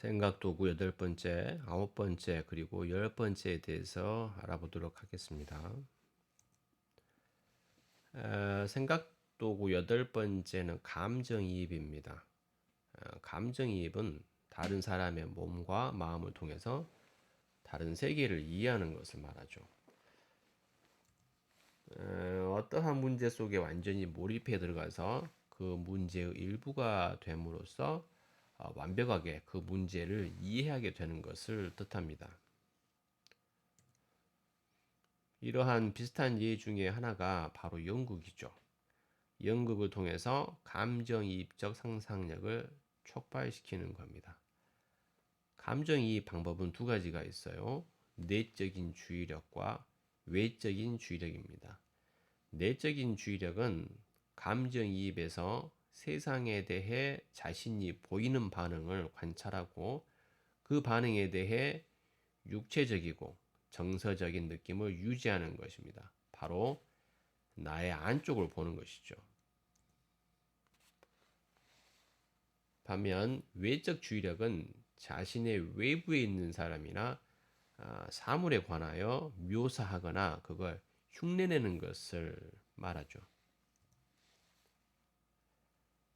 생각도구 8번째, 9번째, 그리고 10번째에 대해서 알아보도록 하겠습니다. 생각도구 8번째는 감정이입입니다. 감정이입은 다른 사람의 몸과 마음을 통해서 다른 세계를 이해하는 것을 말하죠. 어떠한 문제 속에 완전히 몰입해 들어가서 그 문제의 일부가 됨으로써 완벽하게 그 문제를 이해하게 되는 것을 뜻합니다. 이러한 비슷한 예 중에 하나가 바로 연극이죠. 연극을 통해서 감정이입적 상상력을 촉발시키는 겁니다. 감정이입 방법은 두 가지가 있어요. 내적인 주의력과 외적인 주의력입니다. 내적인 주의력은 감정이입에서 세상에 대해 자신이 보이는 반응을 관찰하고 그 반응에 대해 육체적이고 정서적인 느낌을 유지하는 것입니다. 바로 나의 안쪽을 보는 것이죠. 반면 외적 주의력은 자신의 외부에 있는 사람이나 사물에 관하여 묘사하거나 그걸 흉내내는 것을 말하죠.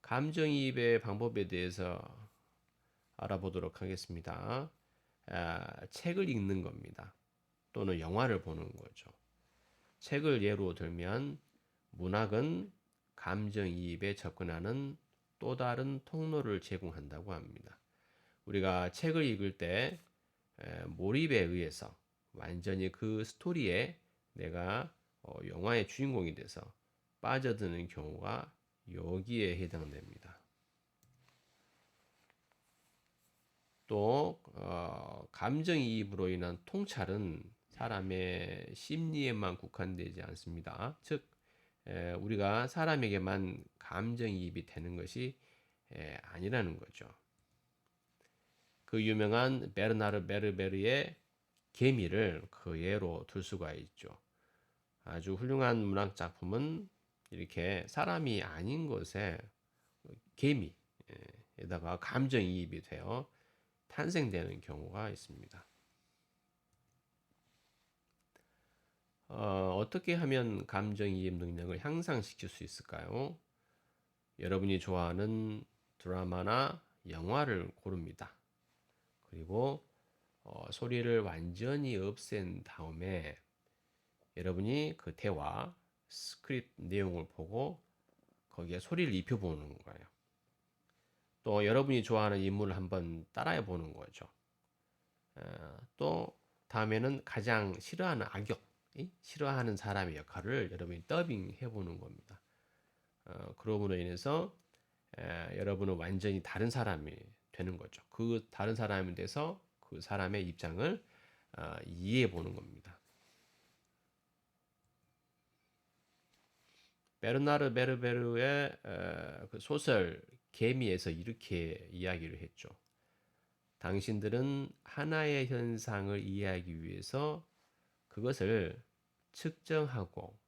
감정이입의 방법에 대해서 알아보도록 하겠습니다. 책을 읽는 겁니다. 또는 영화를 보는 거죠. 책을 예로 들면 문학은 감정이입에 접근하는 또 다른 통로를 제공한다고 합니다. 우리가 책을 읽을 때 몰입에 의해서 완전히 그 스토리에 내가 영화의 주인공이 돼서 빠져드는 경우가 여기에 해당됩니다. 또 감정이입으로 인한 통찰은 사람의 심리에만 국한되지 않습니다. 즉 우리가 사람에게만 감정이입이 되는 것이 아니라는 거죠. 그 유명한 베르나르 베르베르의 개미를 그 예로 들 수가 있죠. 아주 훌륭한 문학 작품은 이렇게 사람이 아닌 것에 개미에다가 감정이입이 되어 탄생되는 경우가 있습니다. 어떻게 하면 감정이입 능력을 향상시킬 수 있을까요? 여러분이 좋아하는 드라마나 영화를 고릅니다. 그리고 소리를 완전히 없앤 다음에 여러분이 그 대화, 스크립트 내용을 보고 거기에 소리를 입혀보는 거예요. 또 여러분이 좋아하는 인물을 한번 따라해 보는 거죠. 또 다음에는 가장 싫어하는 악역, 싫어하는 사람의 역할을 여러분이 더빙해 보는 겁니다. 그러므로 인해서 여러분은 완전히 다른 사람이 되는 거죠. 그 다른 사람에 대해서 그 사람의 입장을 이해해 보는 겁니다. 베르나르 베르베르의 그 소설 개미에서 이렇게 이야기를 했죠. 당신들은 하나의 현상을 이해하기 위해서 그것을 측정하고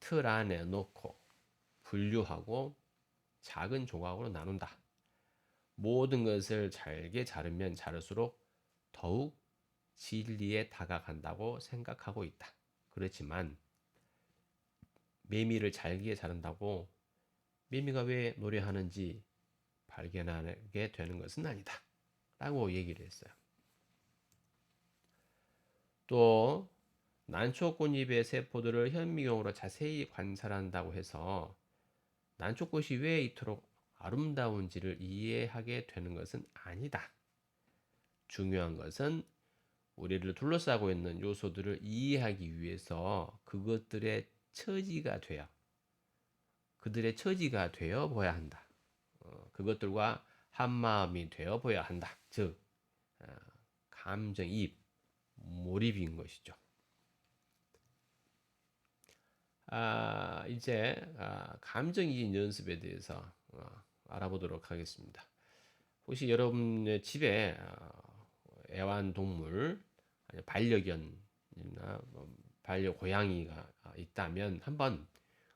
틀 안에 놓고 분류하고 작은 조각으로 나눈다. 모든 것을 잘게 자르면 자를수록 더욱 진리에 다가간다고 생각하고 있다. 그렇지만 매미를 잘게 자른다고 매미가 왜 노래하는지 발견하게 되는 것은 아니다. 라고 얘기를 했어요. 또 난초꽃잎의 세포들을 현미경으로 자세히 관찰한다고 해서 난초꽃이 왜 이토록 아름다운지를 이해하게 되는 것은 아니다. 중요한 것은 우리를 둘러싸고 있는 요소들을 이해하기 위해서 그것들의 처지가 되어 그들의 처지가 되어 보아야 한다. 그것들과 한마음이 되어 보아야 한다. 즉 감정이입, 몰입인 것이죠. 이제 감정이입 연습에 대해서 알아보도록 하겠습니다. 혹시 여러분의 집에 애완동물, 반려견이나 반려고양이가 있다면 한번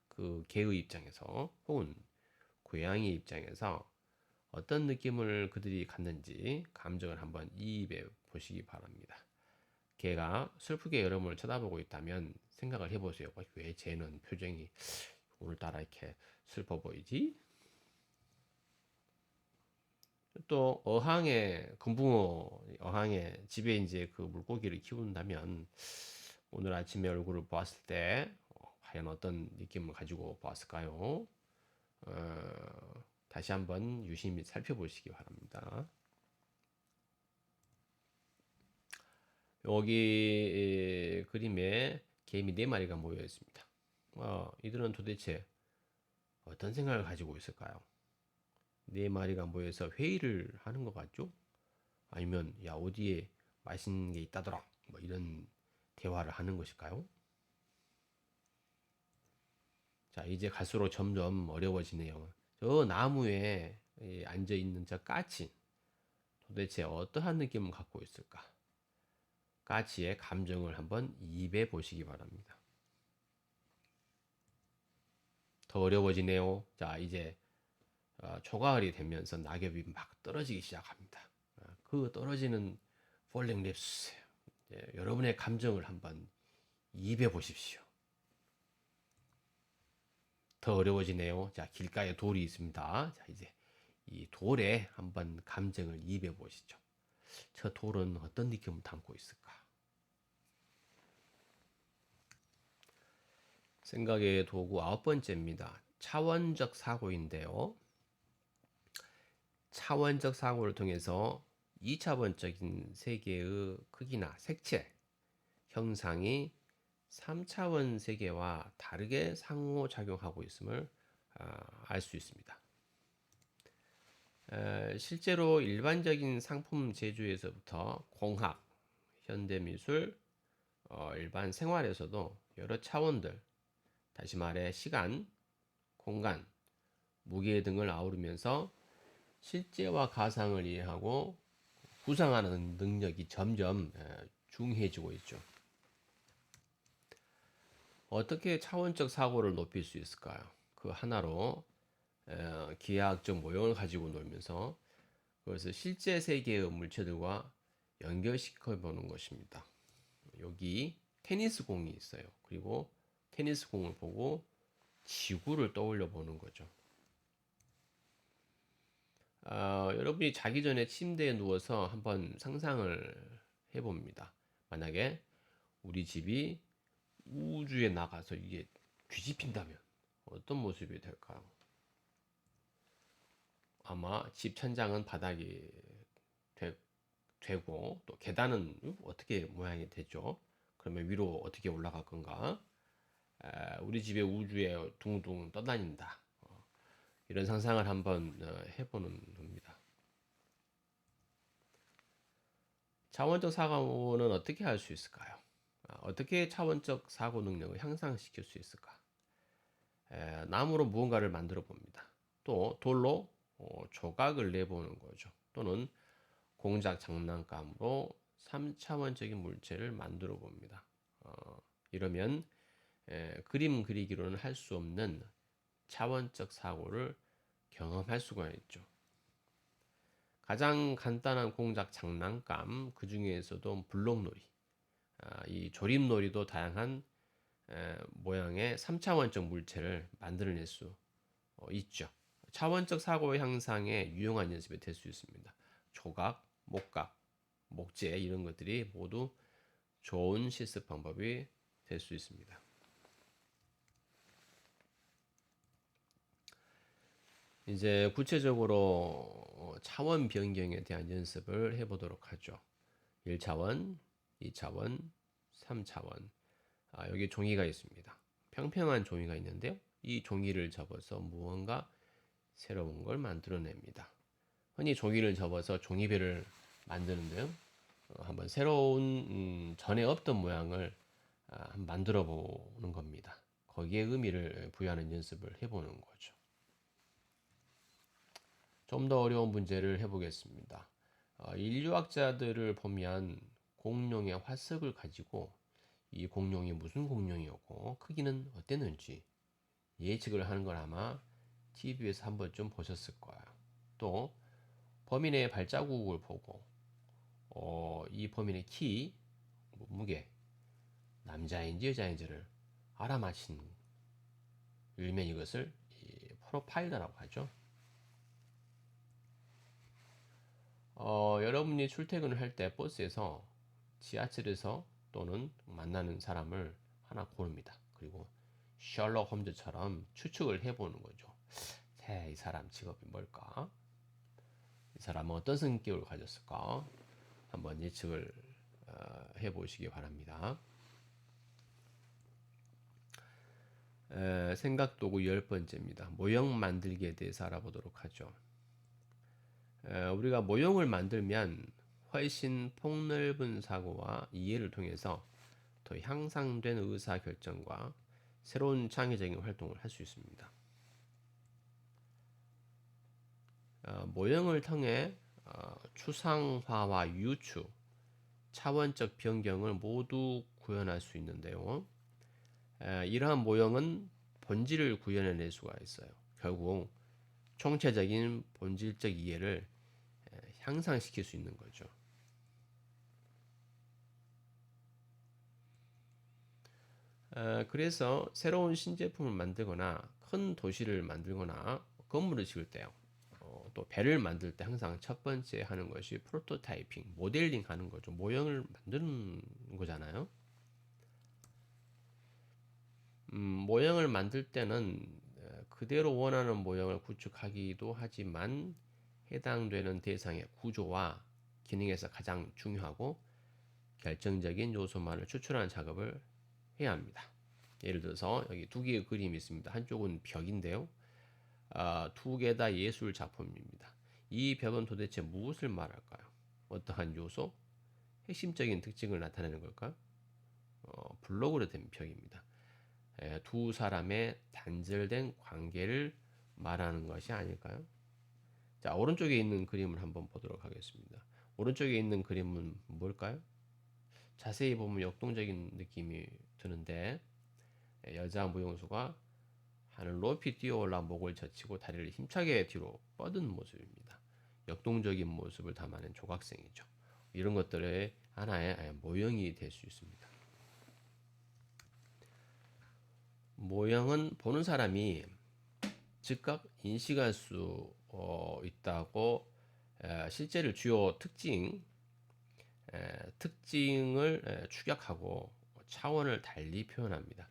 그 개의 입장에서 혹은 고양이 입장에서 어떤 느낌을 그들이 갖는지 감정을 한번 이입해 보시기 바랍니다. 걔가 슬프게 여러분을 쳐다보고 있다면 생각을 해보세요. 왜 쟤는 표정이 오늘따라 이렇게 슬퍼 보이지? 또 어항에 금붕어 어항에 집에 이제 그 물고기를 키운다면 오늘 아침에 얼굴을 보았을 때 과연 어떤 느낌을 가지고 보았을까요? 다시 한번 유심히 살펴보시기 바랍니다. 여기 그림에 개미 4마리가 모여 있습니다. 이들은 도대체 어떤 생각을 가지고 있을까요? 4마리가 모여서 회의를 하는 것 같죠? 아니면 야 어디에 맛있는 게 있다더라 뭐 이런 대화를 하는 것일까요? 자 이제 갈수록 점점 어려워지네요. 저 나무에 앉아 있는 저 까치 도대체 어떠한 느낌을 갖고 있을까? 까치의 감정을 한번 이입해 보시기 바랍니다. 더 어려워지네요. 자 이제 초가을이 되면서 낙엽이 막 떨어지기 시작합니다. 그 떨어지는 폴링 립스 여러분의 감정을 한번 이입해 보십시오. 더 어려워지네요. 자, 길가에 돌이 있습니다. 자, 이제 이 돌에 한번 감정을 이입해 보시죠. 저 돌은 어떤 느낌을 담고 있을까? 생각의 도구 9번째입니다. 차원적 사고인데요. 차원적 사고를 통해서 2차원적인 세계의 크기나 색채, 형상이 3차원 세계와 다르게 상호작용하고 있음을 알 수 있습니다. 실제로 일반적인 상품 제조에서부터 공학, 현대미술, 일반 생활에서도 여러 차원들, 다시 말해 시간, 공간, 무게 등을 아우르면서 실제와 가상을 이해하고 구상하는 능력이 점점 중요해지고 있죠. 어떻게 차원적 사고를 높일 수 있을까요? 그 하나로 기하학적 모형을 가지고 놀면서 그것을 실제 세계의 물체들과 연결시켜 보는 것입니다. 여기 테니스 공이 있어요. 그리고 테니스 공을 보고 지구를 떠올려 보는 거죠. 여러분이 자기 전에 침대에 누워서 한번 상상을 해봅니다. 만약에 우리 집이 우주에 나가서 이게 뒤집힌다면 어떤 모습이 될까요? 아마 집 천장은 바닥이 되고 또 계단은 어떻게 모양이 되죠? 그러면 위로 어떻게 올라갈 건가? 우리 집의 우주에 둥둥 떠다닌다. 이런 상상을 한번 해보는 겁니다. 차원적 사고는 어떻게 할 수 있을까요? 어떻게 차원적 사고 능력을 향상시킬 수 있을까? 나무로 무언가를 만들어 봅니다. 또 돌로 조각을 내보는 거죠. 또는 공작 장난감으로 3차원적인 물체를 만들어 봅니다. 이러면 그림 그리기로는 할 수 없는 차원적 사고를 경험할 수가 있죠. 가장 간단한 공작 장난감 그 중에서도 블록놀이, 이 조립놀이도 다양한 모양의 3차원적 물체를 만들어낼 수 있죠. 차원적 사고 향상에 유용한 연습이 될 수 있습니다. 조각, 목각, 목재 이런 것들이 모두 좋은 실습 방법이 될 수 있습니다. 이제 구체적으로 차원 변경에 대한 연습을 해보도록 하죠. 1차원, 2차원, 3차원. 여기 종이가 있습니다. 평평한 종이가 있는데요. 이 종이를 접어서 무언가 새로운 걸 만들어냅니다. 흔히 종이를 접어서 종이배를 만드는데요. 한번 새로운 전에 없던 모양을 한번 만들어 보는 겁니다. 거기에 의미를 부여하는 연습을 해보는 거죠. 좀 더 어려운 문제를 해보겠습니다. 인류학자들을 보면 공룡의 화석을 가지고 이 공룡이 무슨 공룡이었고 크기는 어땠는지 예측을 하는 걸 아마 TV에서 한번 좀 보셨을 거예요. 또 범인의 발자국을 보고 이 범인의 키, 무게, 남자인지 여자인지를 알아맞힌 일면 이것을 프로파일러라고 하죠. 여러분이 출퇴근을 할 때 버스에서, 지하철에서 또는 만나는 사람을 하나 고릅니다. 그리고 셜록 홈즈처럼 추측을 해보는 거죠. 이 사람 직업이 뭘까? 이 사람은 어떤 성격을 가졌을까? 한번 예측을 해보시기 바랍니다. 생각도구 10번째입니다. 모형 만들기에 대해서 알아보도록 하죠. 우리가 모형을 만들면 훨씬 폭넓은 사고와 이해를 통해서 더 향상된 의사결정과 새로운 창의적인 활동을 할 수 있습니다. 모형을 통해 추상화와 유추, 차원적 변경을 모두 구현할 수 있는데요. 이러한 모형은 본질을 구현해낼 수가 있어요. 결국 총체적인 본질적 이해를 향상시킬 수 있는 거죠. 그래서 새로운 신제품을 만들거나 큰 도시를 만들거나 건물을 지을 때요. 또 배를 만들 때 항상 첫 번째 하는 것이 프로토타이핑, 모델링 하는 거죠. 모형을 만드는 거잖아요. 모형을 만들 때는 그대로 원하는 모형을 구축하기도 하지만 해당되는 대상의 구조와 기능에서 가장 중요하고 결정적인 요소만을 추출하는 작업을 해야 합니다. 예를 들어서 여기 두 개의 그림이 있습니다. 한쪽은 벽인데요. 두 개 다 예술 작품입니다. 이 벽은 도대체 무엇을 말할까요? 어떠한 요소? 핵심적인 특징을 나타내는 걸까? 블록으로 된 벽입니다. 두 사람의 단절된 관계를 말하는 것이 아닐까요? 자, 오른쪽에 있는 그림을 한번 보도록 하겠습니다. 오른쪽에 있는 그림은 뭘까요? 자세히 보면 역동적인 느낌이 드는데 여자 무용수가 하늘 높이 뛰어올라 목을 젖히고 다리를 힘차게 뒤로 뻗은 모습입니다. 역동적인 모습을 담아낸 조각생이죠. 이런 것들의 하나의 모형이 될 수 있습니다. 모형은 보는 사람이 즉각 인식할 수 있다고 실제를 주요 특징을 축약하고 차원을 달리 표현합니다.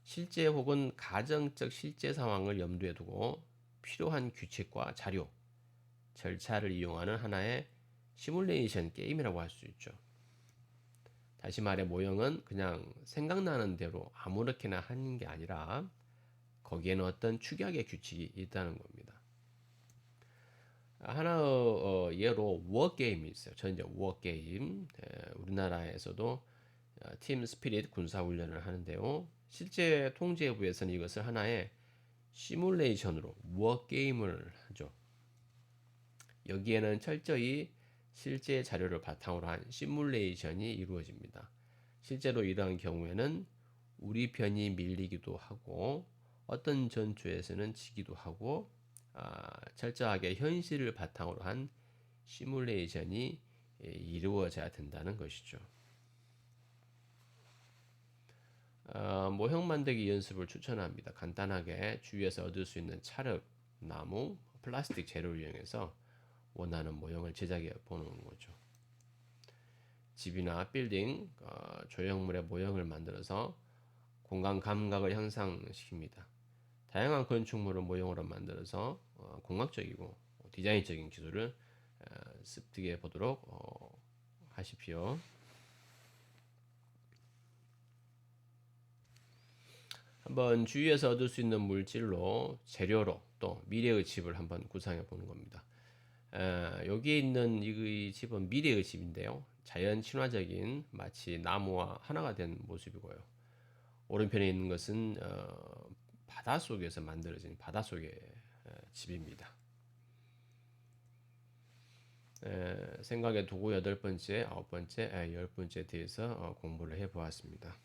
실제 혹은 가정적 실제 상황을 염두에 두고 필요한 규칙과 자료, 절차를 이용하는 하나의 시뮬레이션 게임이라고 할 수 있죠. 다시 말해 모형은 그냥 생각나는 대로 아무렇게나 하는 게 아니라 거기에는 어떤 축약의 규칙이 있다는 겁니다. 하나의 예로 워게임이 있어요. 전제 워게임. 우리나라에서도 팀 스피릿 군사훈련을 하는데요. 실제 통제부에서는 이것을 하나의 시뮬레이션으로 워게임을 하죠. 여기에는 철저히 실제 자료를 바탕으로 한 시뮬레이션이 이루어집니다. 실제로 이러한 경우에는 우리 편이 밀리기도 하고 어떤 전투에서는 지기도 하고 철저하게 현실을 바탕으로 한 시뮬레이션이 이루어져야 된다는 것이죠. 모형 만들기 연습을 추천합니다. 간단하게 주위에서 얻을 수 있는 찰흙, 나무, 플라스틱 재료를 이용해서 원하는 모형을 제작해 보는 거죠. 집이나 빌딩, 조형물의 모형을 만들어서 공간 감각을 향상시킵니다. 다양한 건축물을 모형으로 만들어서 공학적이고 디자인적인 기술을 습득해 보도록 하십시오. 한번 주위에서 얻을 수 있는 물질로 재료로 또 미래의 집을 한번 구상해 보는 겁니다. 여기에 있는 이 집은 미래의 집인데요. 자연 친화적인 마치 나무와 하나가 된 모습이고요. 오른편에 있는 것은 바닷속에서 만들어진 바닷속의 집입니다. 생각의 도구 8번째, 9번째, 10번째에 대해서 공부를 해보았습니다.